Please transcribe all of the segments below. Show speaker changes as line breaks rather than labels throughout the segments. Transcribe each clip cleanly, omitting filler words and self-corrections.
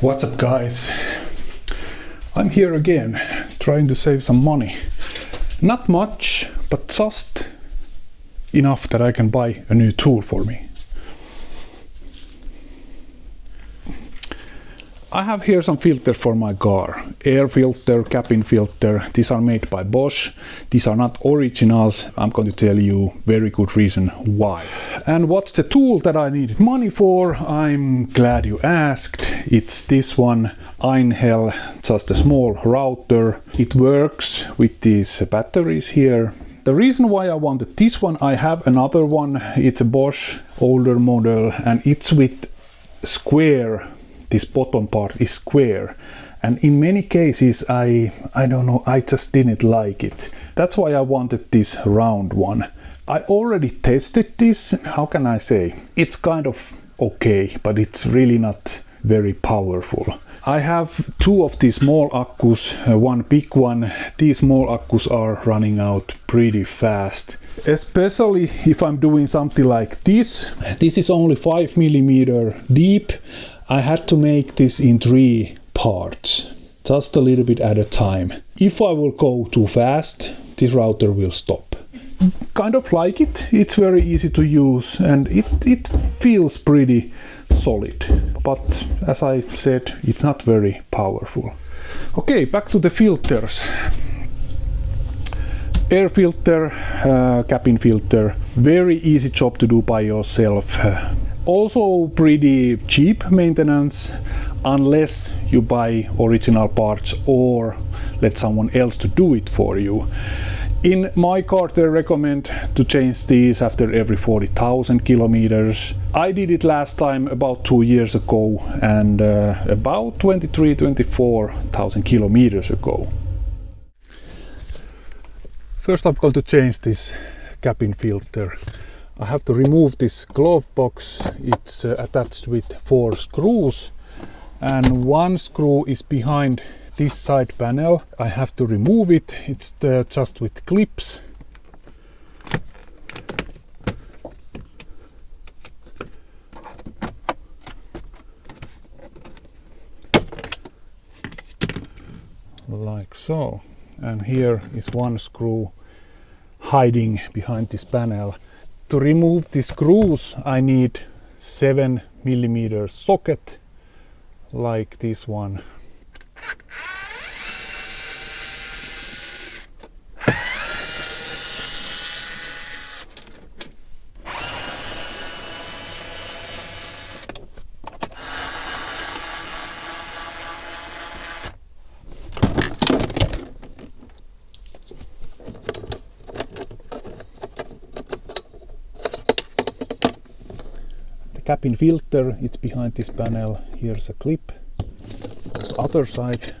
What's up, guys? I'm here again, trying to save some money. Not much, but just enough that I can buy a new tool for me. I have here some filters for my car. Air filter, cabin filter. These are made by Bosch. These are not originals. I'm going to tell you very good reason why. And what's the tool that I needed money for? I'm glad you asked. It's this one, Einhell, just a small router. It works with these batteries here. The reason why I wanted this one, I have another one. It's a Bosch older model and it's with square. This bottom part is square, and in many cases I don't know, I just didn't like it. That's why I wanted this round one. I already tested this. How can I say? It's kind of okay, but it's really not very powerful. I have two of these small accus, one big one. These small accus are running out pretty fast. Especially if I'm doing something like this. This is only 5mm deep. I had to make this in 3 parts, just a little bit at a time. If I will go too fast, this router will stop. Kind of like it. It's very easy to use and it feels pretty solid. But as I said, it's not very powerful. Okay, back to the filters. Air filter, cabin filter. Very easy job to do by yourself. Also pretty cheap maintenance, unless you buy original parts or let someone else to do it for you. In my car they recommend to change these after every 40,000 kilometers. I did it last time about 2 years ago and about 24,000 kilometers ago. First I'm going to change this cabin filter. I have to remove this glove box. It's attached with 4 screws and 1 screw is behind this side panel. I have to remove it. It's just with clips. Like so. And here is 1 screw hiding behind this panel. To remove the screws I need 7mm socket like this one. Cabin filter, it's behind this panel. Here's a clip. The other side,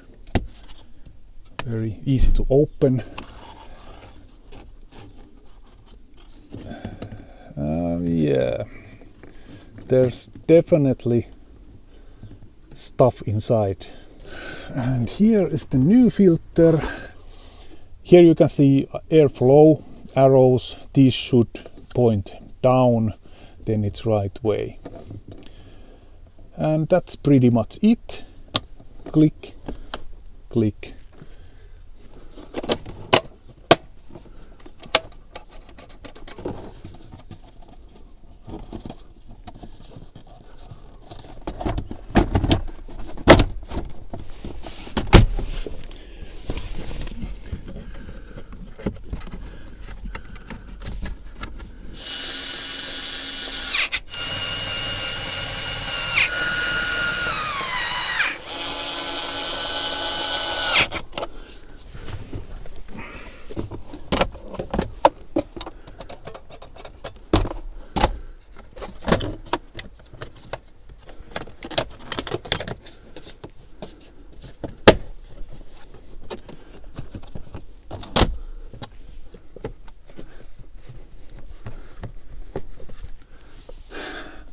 very easy to open. Yeah, there's definitely stuff inside. And here is the new filter. Here you can see airflow arrows. These should point down. Then it's right way. And that's pretty much it. Click, click.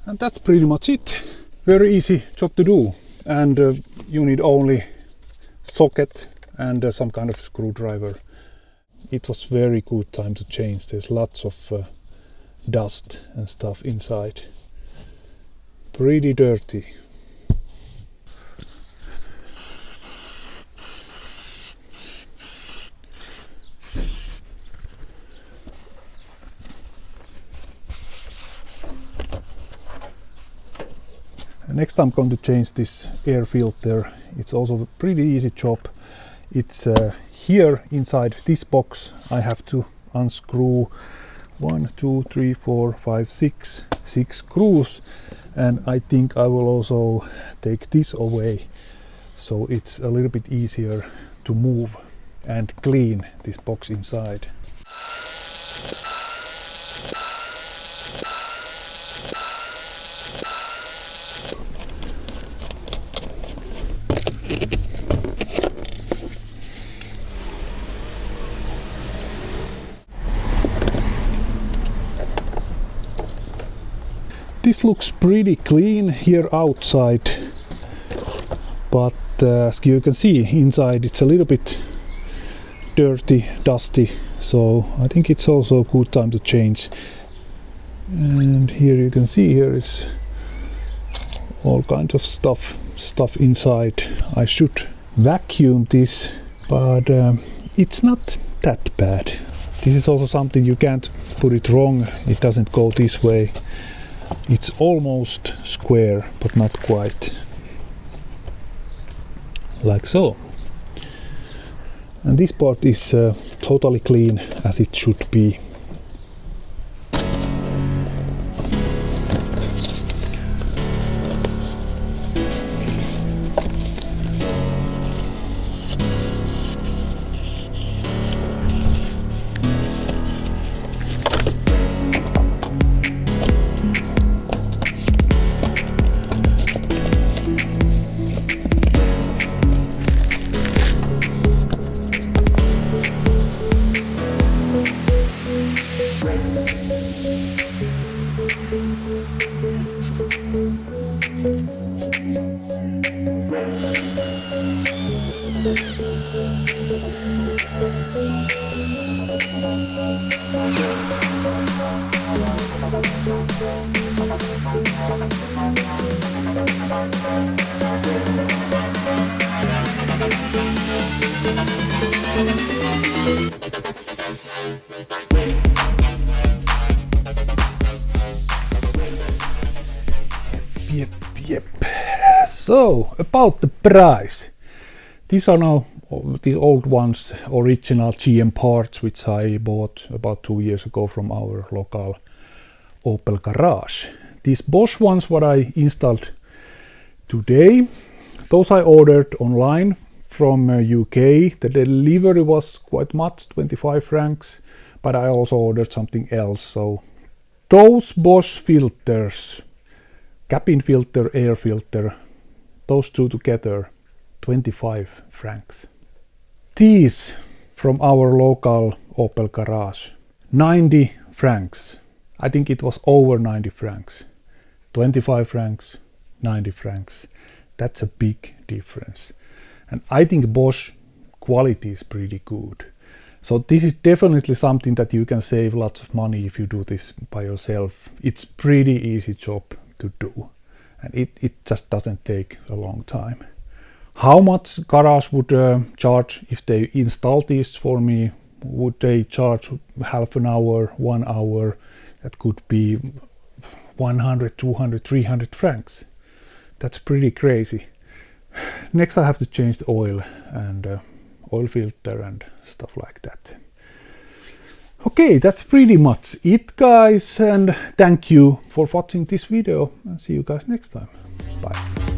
And that's pretty much it. Very easy job to do, and you need only socket and some kind of screwdriver. It was very good time to change. There's lots of dust and stuff inside. Pretty dirty. Next I'm going to change this air filter. It's also a pretty easy job. It's here inside this box. I have to unscrew 1, 2, 3, 4, 5, 6 screws, and I think I will also take this away so it's a little bit easier to move and clean this box inside. This looks pretty clean here outside, but as you can see inside it's a little bit dirty, dusty, so I think it's also a good time to change. And here you can see here is all kinds of stuff inside. I should vacuum this, but it's not that bad. This is also something you can't put it wrong. It doesn't go this way. It's almost square, but not quite. Like so. And this part is totally clean as it should be. Yep. So about the price, these are now these old ones, original GM parts, which I bought about 2 years ago from our local Opel garage. These Bosch ones what I installed today, those I ordered online from UK. The delivery was quite much, 25 francs, but I also ordered something else. So those Bosch filters, cabin filter, air filter, those two together, 25 francs. These from our local Opel garage, 90 francs. I think it was over 90 francs. 25 francs, 90 francs. That's a big difference. And I think Bosch quality is pretty good. So this is definitely something that you can save lots of money if you do this by yourself. It's pretty easy job to do. And it just doesn't take a long time. How much garage would charge if they install these for me? Would they charge half an hour, 1 hour? That could be 100, 200, 300 francs. That's pretty crazy. Next I have to change the oil and oil filter and stuff like that. Okay, that's pretty much it, guys, and thank you for watching this video, and see you guys next time. Bye.